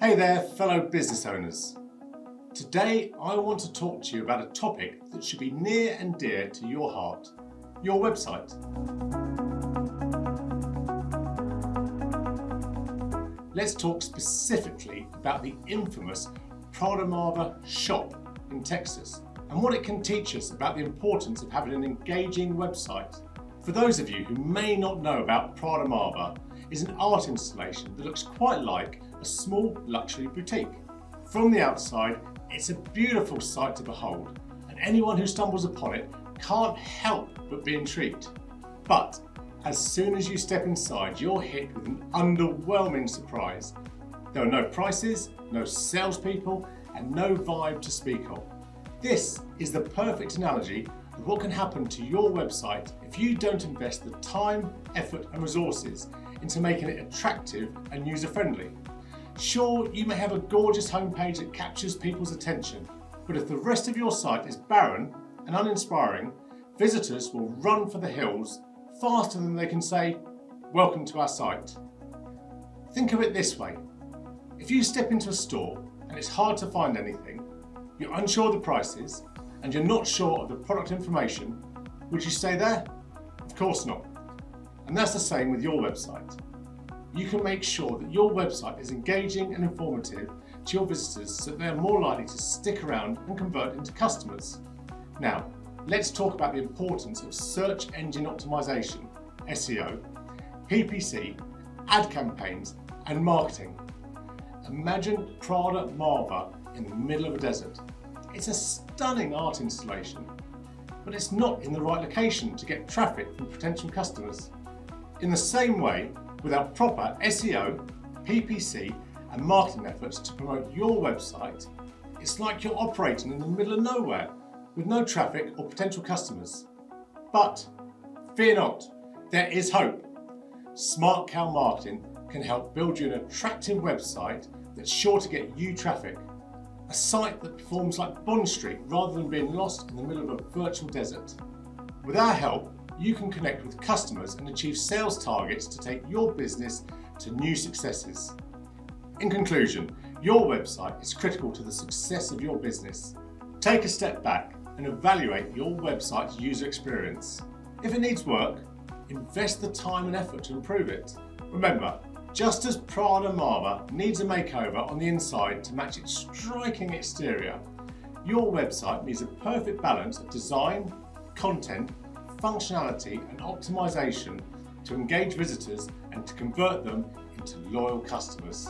Hey there, fellow business owners. Today I want to talk to you about a topic that should be near and dear to your heart, your website. Let's talk specifically about the infamous Prada Marfa shop in Texas and what it can teach us about the importance of having an engaging website. For those of you who may not know about Prada Marfa, it's an art installation that looks quite like a small luxury boutique. From the outside, it's a beautiful sight to behold, and anyone who stumbles upon it can't help but be intrigued. But as soon as you step inside, you're hit with an underwhelming surprise. There are no prices, no salespeople, and no vibe to speak of. This is the perfect analogy of what can happen to your website if you don't invest the time, effort, and resources into making it attractive and user-friendly. Sure, you may have a gorgeous homepage that captures people's attention, but if the rest of your site is barren and uninspiring, visitors will run for the hills faster than they can say, "Welcome to our site." Think of it this way. If you step into a store and it's hard to find anything, you're unsure of the prices, and you're not sure of the product information, would you stay there? Of course not. And that's the same with your website. You can make sure that your website is engaging and informative to your visitors so that they're more likely to stick around and convert into customers. Now, let's talk about the importance of search engine optimization, SEO, PPC, ad campaigns, and marketing. Imagine Prada Marfa in the middle of a desert. It's a stunning art installation, but it's not in the right location to get traffic from potential customers. In the same way, without proper SEO, PPC, and marketing efforts to promote your website, it's like you're operating in the middle of nowhere with no traffic or potential customers. But fear not, there is hope. Smart Cow Marketing can help build you an attractive website that's sure to get you traffic. A site that performs like Bond Street rather than being lost in the middle of a virtual desert. With our help, you can connect with customers and achieve sales targets to take your business to new successes. In conclusion, your website is critical to the success of your business. Take a step back and evaluate your website's user experience. If it needs work, invest the time and effort to improve it. Remember, just as Prada Marfa needs a makeover on the inside to match its striking exterior, your website needs a perfect balance of design, content, functionality, and optimization to engage visitors and to convert them into loyal customers.